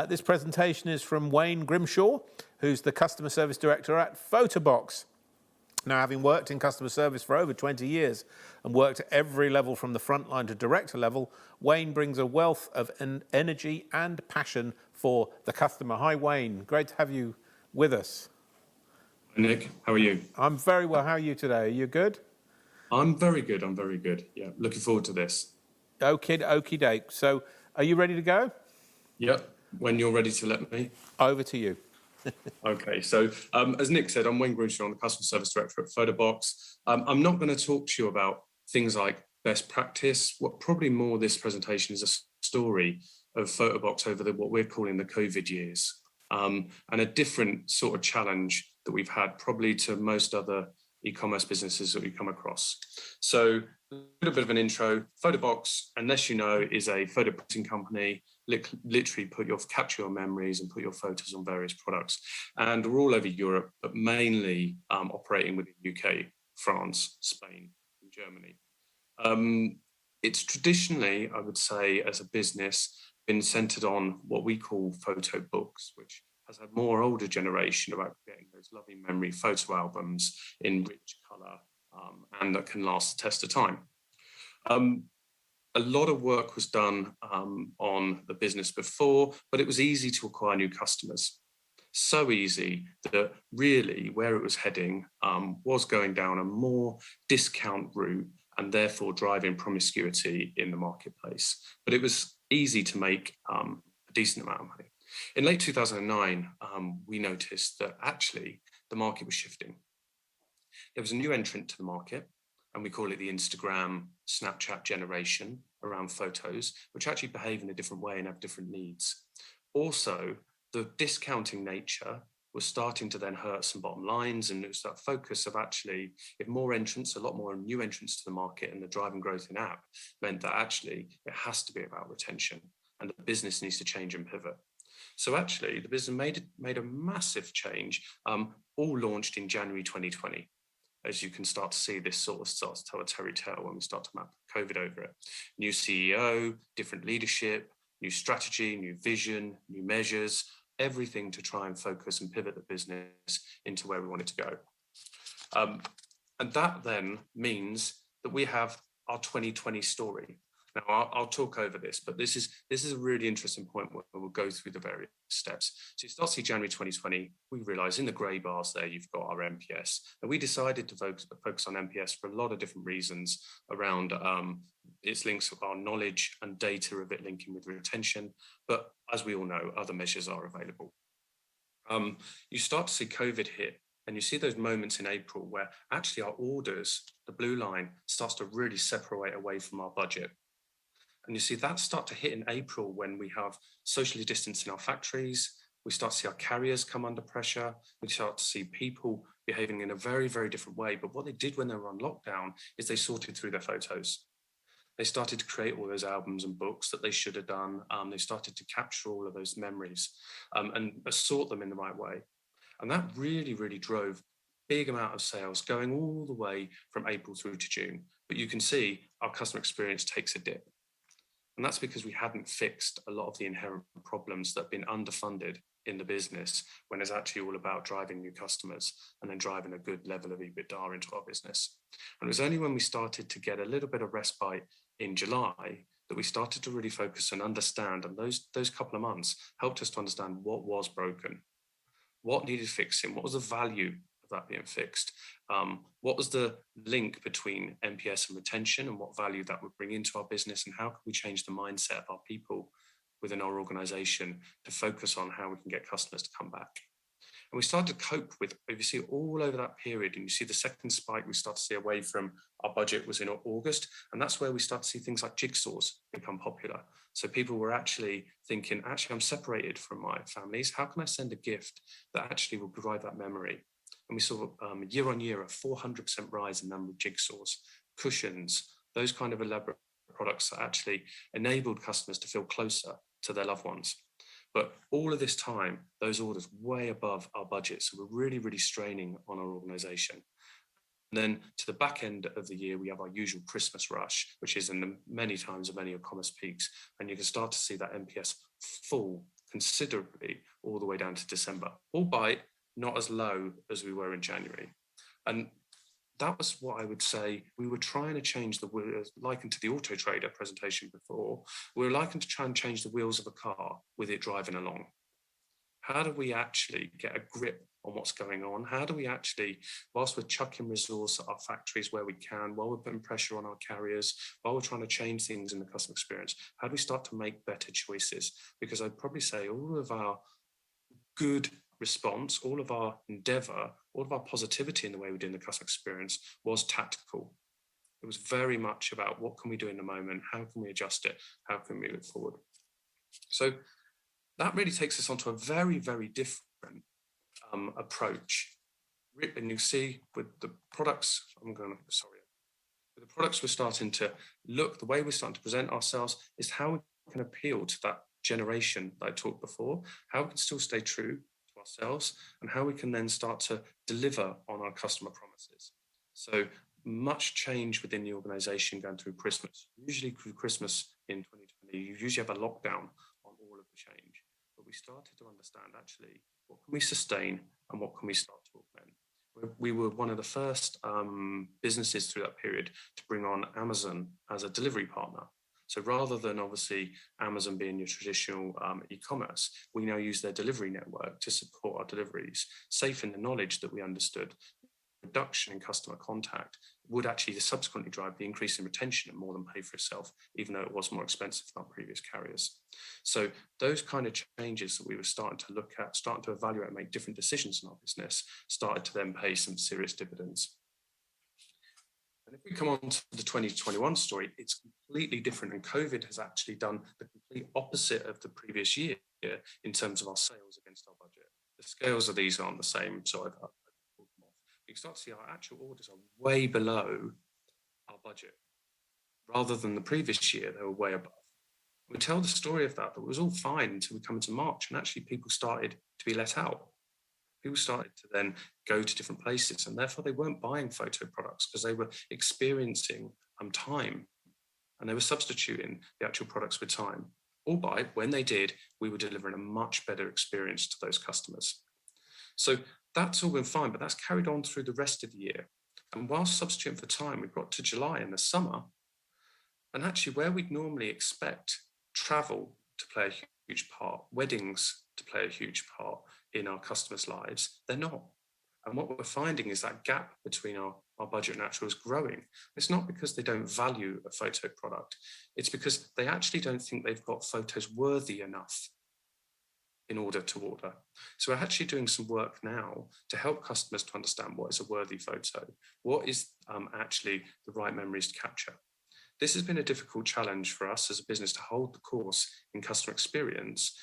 This presentation is from Wayne Grimshawe, who's the Customer Service Director at Photobox. Now, having worked in customer service for over 20 years and worked at every level from the front line to director level, Wayne brings a wealth of energy and passion for the customer. Hi, Wayne. Great to have you with us. Hi, Nick. How are you? I'm very well. How are you today? Are you good? I'm very good. Yeah, looking forward to this. Okie doke. So, are you ready to go? Yep. When you're ready to let me. Over to you. Okay, so as Nick said, I'm Wayne Grimshawe, I'm the Customer Service Director at Photobox. I'm not going to talk to you about things like best practice. What probably more this presentation is a story of Photobox over what we're calling the COVID years, and a different sort of challenge that we've had probably to most other e-commerce businesses that we come across. So a little bit of an intro. Photobox, unless you know, is a photo printing company. Literally capture your memories and put your photos on various products. And we're all over Europe, but mainly operating within UK, France, Spain, and Germany. It's traditionally, I would say, as a business, been centered on what we call photo books, which has a more older generation about getting those lovely memory photo albums in rich colour and that can last the test of time. A lot of work was done on the business before, but it was easy to acquire new customers. So easy that really where it was heading was going down a more discount route and therefore driving promiscuity in the marketplace. But it was easy to make a decent amount of money. In late 2009, we noticed that actually the market was shifting. There was a new entrant to the market, and we call it the Instagram, Snapchat generation around photos, which actually behave in a different way and have different needs. Also, the discounting nature was starting to then hurt some bottom lines, and it was that focus of actually, if more entrants, a lot more new entrants to the market and the driving growth in app meant that actually it has to be about retention and the business needs to change and pivot. So actually, the business made a massive change, all launched in January 2020. As you can start to see, this sort of starts to tell a terry tale when we start to map COVID over it. New CEO, different leadership, new strategy, new vision, new measures, everything to try and focus and pivot the business into where we want it to go. And that then means that we have our 2020 story. Now, I'll talk over this, but this is a really interesting point where we'll go through the various steps. So you start to see January 2020, we realise in the grey bars there, you've got our NPS. And we decided to focus on NPS for a lot of different reasons around its links with our knowledge and data of it linking with retention. But as we all know, other measures are available. You start to see COVID hit. And you see those moments in April where actually our orders, the blue line, starts to really separate away from our budget. And you see that start to hit in April when we have socially distanced in our factories. We start to see our carriers come under pressure. We start to see people behaving in a very, very different way. But what they did when they were on lockdown is they sorted through their photos. They started to create all those albums and books that they should have done. They started to capture all of those memories and sort them in the right way. And that really, really drove big amount of sales going all the way from April through to June. But you can see our customer experience takes a dip. And that's because we hadn't fixed a lot of the inherent problems that have been underfunded in the business when it's actually all about driving new customers and then driving a good level of EBITDA into our business. And it was only when we started to get a little bit of respite in July that we started to really focus and understand, and those couple of months helped us to understand what was broken, what needed fixing, what was the value of that being fixed, what was the link between NPS and retention and what value that would bring into our business, and how can we change the mindset of our people within our organization to focus on how we can get customers to come back. And we started to cope with, obviously, all over that period. And you see the second spike we start to see away from our budget was in August. And that's where we start to see things like jigsaws become popular. So people were actually thinking, actually, I'm separated from my families. How can I send a gift that actually will provide that memory? And we saw year on year a 400% rise in number of jigsaws, cushions, those kind of elaborate products that actually enabled customers to feel closer to their loved ones. But all of this time, those orders way above our budget. So we're really, really straining on our organization. And then to the back end of the year, we have our usual Christmas rush, which is in the many times of many e-commerce peaks. And you can start to see that NPS fall considerably all the way down to December, albeit not as low as we were in January. And that was what I would say. We were trying to change the wheels, likened to the Auto Trader presentation before. We were likened to try and change the wheels of a car with it driving along. How do we actually get a grip on what's going on? How do we actually, whilst we're chucking resource at our factories where we can, while we're putting pressure on our carriers, while we're trying to change things in the customer experience, how do we start to make better choices? Because I'd probably say all of our good response, all of our endeavor, all of our positivity in the way we're doing the customer experience was tactical. It was very much about what can we do in the moment? How can we adjust it? How can we move it forward? So that really takes us onto a very, very different approach. And you see with the products, with the products we're starting to look, the way we're starting to present ourselves is how we can appeal to that generation that I talked before, how we can still stay true to ourselves, and how we can then start to deliver on our customer promises. So much change within the organization going through Christmas. Usually through Christmas in 2020, you usually have a lockdown on all of the change. But we started to understand actually what can we sustain and what can we start to augment. We were one of the first businesses through that period to bring on Amazon as a delivery partner. So rather than obviously Amazon being your traditional e-commerce, we now use their delivery network to support our deliveries, safe in the knowledge that we understood reduction in customer contact would actually subsequently drive the increase in retention and more than pay for itself, even though it was more expensive than our previous carriers. So those kind of changes that we were starting to look at, starting to evaluate and make different decisions in our business, started to then pay some serious dividends. And if we come on to the 2021 story, it's completely different. And COVID has actually done the complete opposite of the previous year in terms of our sales against our budget. The scales of these aren't the same, so I've pulled them off. You can start to see our actual orders are way below our budget. Rather than the previous year, they were way above. We tell the story of that, but it was all fine until we come into March, and actually people started to be let out. People started to then go to different places, and therefore they weren't buying photo products because they were experiencing time, and they were substituting the actual products with time. Albeit, when they did, we were delivering a much better experience to those customers. So that's all been fine, but that's carried on through the rest of the year. And whilst substituting for time, we've got to July in the summer, and actually where we'd normally expect travel to play a huge part, weddings to play a huge part in our customers' lives, they're not. And what we're finding is that gap between our budget and actual is growing. It's not because they don't value a photo product. It's because they actually don't think they've got photos worthy enough in order to order. So we're actually doing some work now to help customers to understand what is a worthy photo, what is actually the right memories to capture. This has been a difficult challenge for us as a business to hold the course in customer experience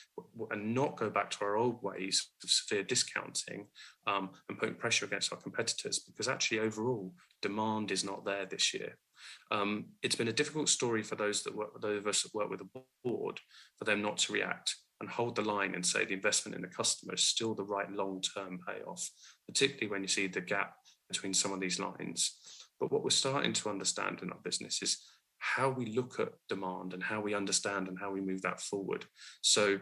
and not go back to our old ways of severe discounting and putting pressure against our competitors, because actually overall demand is not there this year. It's been a difficult story for those of us that work with the board, for them not to react and hold the line and say the investment in the customer is still the right long-term payoff, particularly when you see the gap between some of these lines. But what we're starting to understand in our business is how we look at demand and how we understand and how we move that forward. So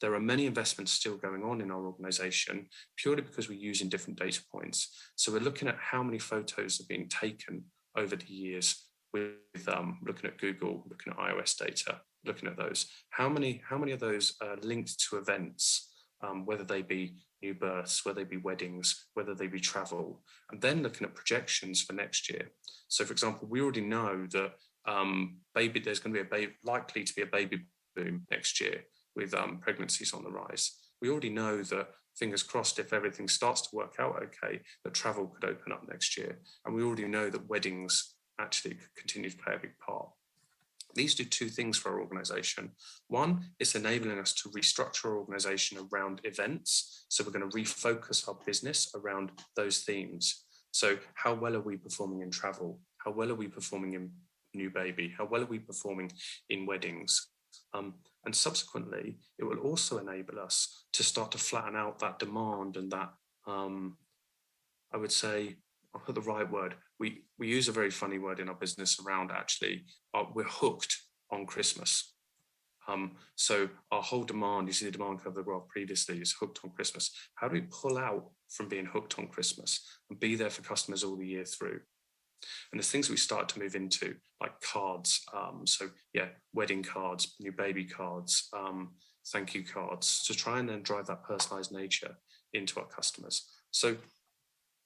there are many investments still going on in our organization purely because we're using different data points. So we're looking at how many photos are being taken over the years with looking at Google, looking at iOS data, looking at those. How many of those are linked to events, whether they be new births, whether they be weddings, whether they be travel, and then looking at projections for next year. So, for example, we already know that there's going to be likely to be a baby boom next year with pregnancies on the rise. We already know that, fingers crossed, if everything starts to work out okay, that travel could open up next year. And we already know that weddings actually could continue to play a big part. These do two things for our organization. One, it's enabling us to restructure our organization around events. So we're going to refocus our business around those themes. So how well are we performing in travel? How well are we performing in new baby? How well are we performing in weddings? And subsequently, it will also enable us to start to flatten out that demand and that, I would say, I'll put the right word. We use a very funny word in our business around actually, we're hooked on Christmas. So our whole demand, you see the demand curve of the graph previously, is hooked on Christmas. How do we pull out from being hooked on Christmas and be there for customers all the year through? And there's things that we started to move into, like cards. So yeah, wedding cards, new baby cards, thank you cards, to try and then drive that personalized nature into our customers. So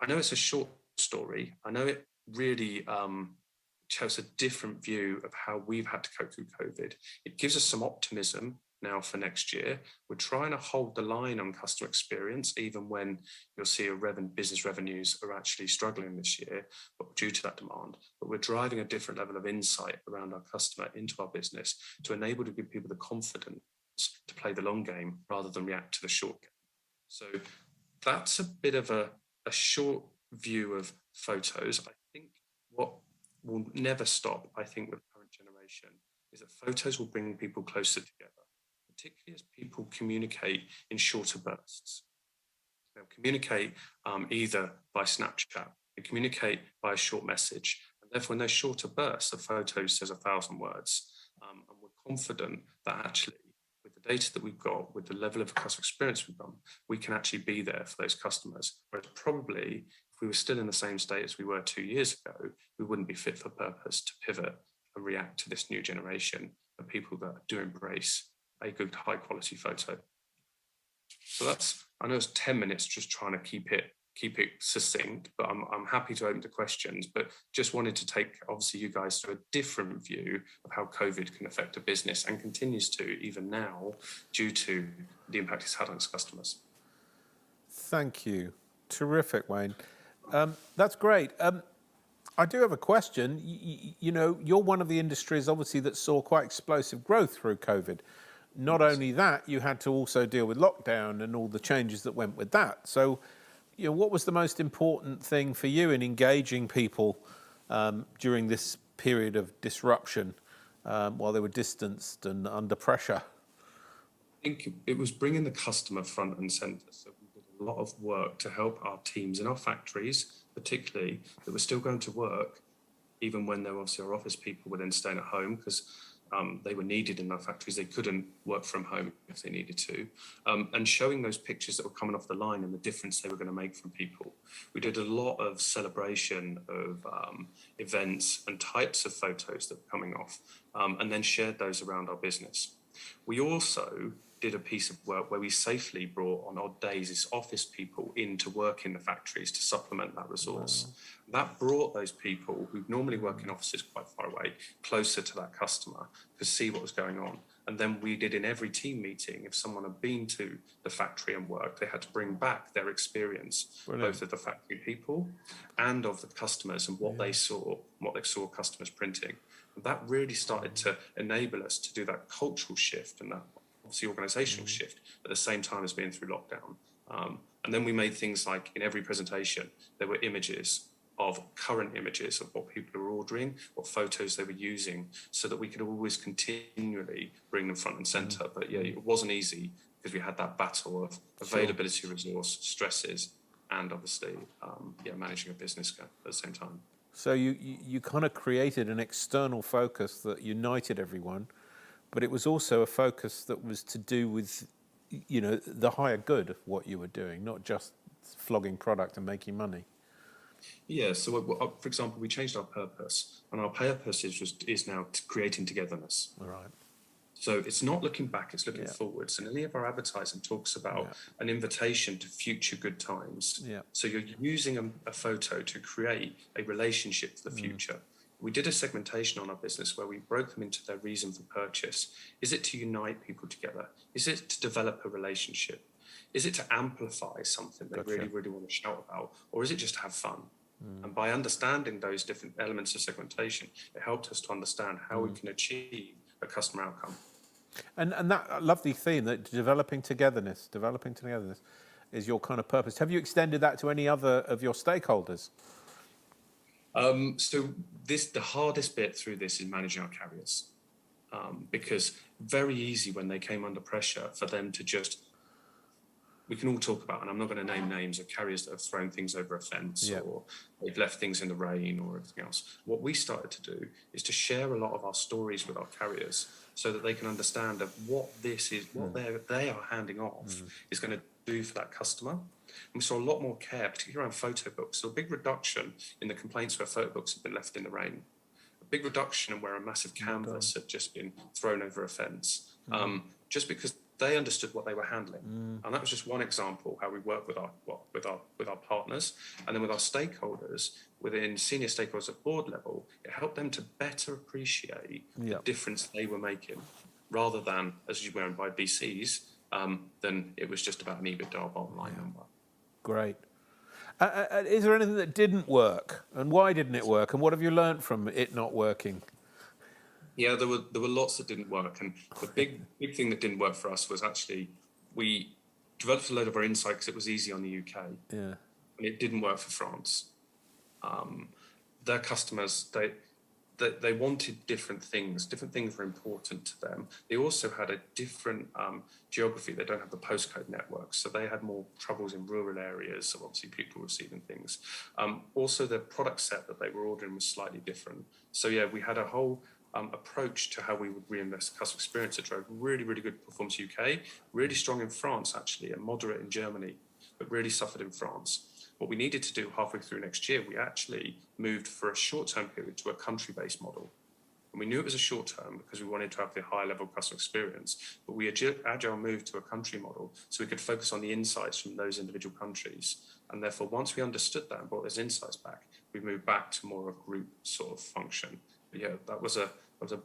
I know it's a short story. I know it really shows a different view of how we've had to cope through COVID. It gives us some optimism now for next year. We're trying to hold the line on customer experience, even when you'll see business revenues are actually struggling this year, but due to that demand. But we're driving a different level of insight around our customer into our business to enable to give people the confidence to play the long game rather than react to the short game. So that's a bit of a short view of photos. I think what will never stop, I think, with the current generation is that photos will bring people closer together, particularly as people communicate in shorter bursts. They'll communicate either by Snapchat, they communicate by a short message, and therefore in those shorter bursts, a photo says 1,000 words. And we're confident that actually, with the data that we've got, with the level of customer experience we've done, we can actually be there for those customers. Whereas probably, if we were still in the same state as we were 2 years ago, we wouldn't be fit for purpose to pivot and react to this new generation of people that do embrace a good, high quality photo. So that's, I know it's 10 minutes just trying to keep it succinct, but I'm happy to open to questions, but just wanted to take, obviously, you guys to a different view of how COVID can affect a business, and continues to even now due to the impact it's had on its customers. Thank you. Terrific, Wayne. That's great. I do have a question. You know, you're one of the industries, obviously, that saw quite explosive growth through COVID. Not only that, you had to also deal with lockdown and all the changes that went with that. So, you know, what was the most important thing for you in engaging people during this period of disruption while they were distanced and under pressure? I think it was bringing the customer front and centre. So we did a lot of work to help our teams in our factories, particularly, that were still going to work, even when there were obviously our office people were then staying at home because they were needed in our factories. They couldn't work from home if they needed to. And showing those pictures that were coming off the line and the difference they were going to make from people. We did a lot of celebration of events and types of photos that were coming off, and then shared those around our business. We also did a piece of work where we safely brought on odd days as office people in to work in the factories to supplement that resource. Wow. That brought those people who normally work in offices quite far away closer to that customer to see what was going on. And then we did in every team meeting, if someone had been to the factory and worked, they had to bring back their experience, both of the factory people and of the customers and what they saw customers printing. And that really started to enable us to do that cultural shift and that obviously organizational shift at the same time as being through lockdown. And then we made things like in every presentation, there were current images of what people were ordering, what photos they were using, so that we could always continually bring them front and center. But yeah, it wasn't easy because we had that battle of availability, resource, stresses, and obviously, managing a business at the same time. So you kind of created an external focus that united everyone, but it was also a focus that was to do with, you know, the higher good of what you were doing, not just flogging product and making money. Yeah, so for example, we changed our purpose, and our purpose is now creating togetherness. All right. So it's not looking back, it's looking forwards. And any of our advertising talks about an invitation to future good times. Yeah. So you're using a photo to create a relationship for the future. We did a segmentation on our business where we broke them into their reason for purchase. Is it to unite people together? Is it to develop a relationship? Is it to amplify something they really, really want to shout about? Or is it just to have fun? And by understanding those different elements of segmentation, it helped us to understand how we can achieve a customer outcome. And that lovely theme, that developing togetherness is your kind of purpose. Have you extended that to any other of your stakeholders? So the hardest bit through this is managing our carriers, because very easy when they came under pressure for them to just, we can all talk about, and I'm not going to name names of carriers that have thrown things over a fence or they've left things in the rain or everything else. What we started to do is to share a lot of our stories with our carriers so that they can understand of what this is, what they are handing off is going to do for that customer. And we saw a lot more care, particularly around photo books. So a big reduction in the complaints where photo books have been left in the rain. A big reduction in where a massive canvas had just been thrown over a fence, just because they understood what they were handling. And that was just one example how we work with our partners, and then with our stakeholders, within senior stakeholders at board level. It helped them to better appreciate the difference they were making, rather than, as you were by BCs, then it was just about an EBITDA bottom line number. Great. Is there anything that didn't work, and why didn't it work, and what have you learned from it not working? Yeah, there were lots that didn't work, and the big thing that didn't work for us was actually we developed a load of our insight because it was easy on the UK, and it didn't work for France. Their customers, they wanted different things. Different things were important to them. They also had a different geography. They don't have the postcode network, so they had more troubles in rural areas. So obviously people receiving things. Also, the product set that they were ordering was slightly different. So yeah, we had a whole approach to how we would reinvest the customer experience that drove really, really good performance UK, really strong in France actually, and moderate in Germany, but really suffered in France. What we needed to do halfway through next year, we actually moved for a short-term period to a country-based model. And we knew it was a short-term because we wanted to have the high level customer experience, but we agile moved to a country model so we could focus on the insights from those individual countries. And therefore, once we understood that and brought those insights back, we moved back to more of a group sort of function. But yeah, that was a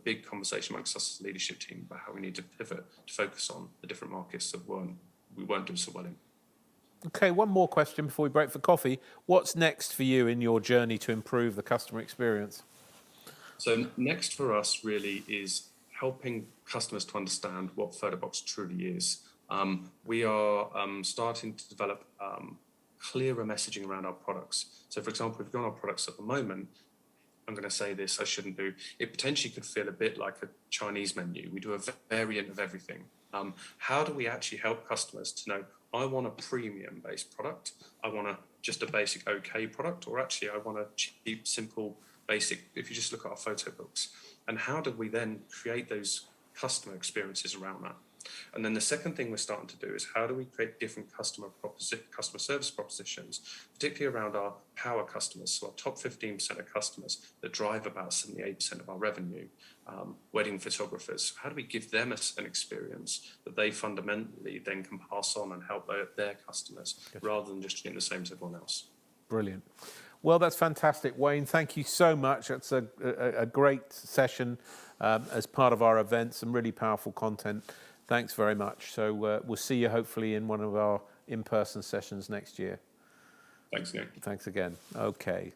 big conversation amongst us as a leadership team about how we need to pivot to focus on the different markets that we weren't doing so well in. Okay, one more question before we break for coffee. What's next for you in your journey to improve the customer experience? So next for us really is helping customers to understand what Photobox truly is. We are starting to develop clearer messaging around our products. So for example, we've got our products at the moment. I'm going to say this, I shouldn't do. It potentially could feel a bit like a Chinese menu. We do a variant of everything. How do we actually help customers to know, I want a premium-based product, I want just a basic okay product, or actually I want a cheap, simple, basic, if you just look at our photo books. And how do we then create those customer experiences around that? And then the second thing we're starting to do is how do we create different customer service propositions, particularly around our power customers, so our top 15% of customers that drive about 78% of our revenue, wedding photographers. How do we give them an experience that they fundamentally then can pass on and help their customers, rather than just doing the same as everyone else? Brilliant. Well, that's fantastic, Wayne. Thank you so much. It's a great session as part of our event, some really powerful content. Thanks very much. So we'll see you hopefully in one of our in-person sessions next year. Thanks, Nick. Thanks again. Okay.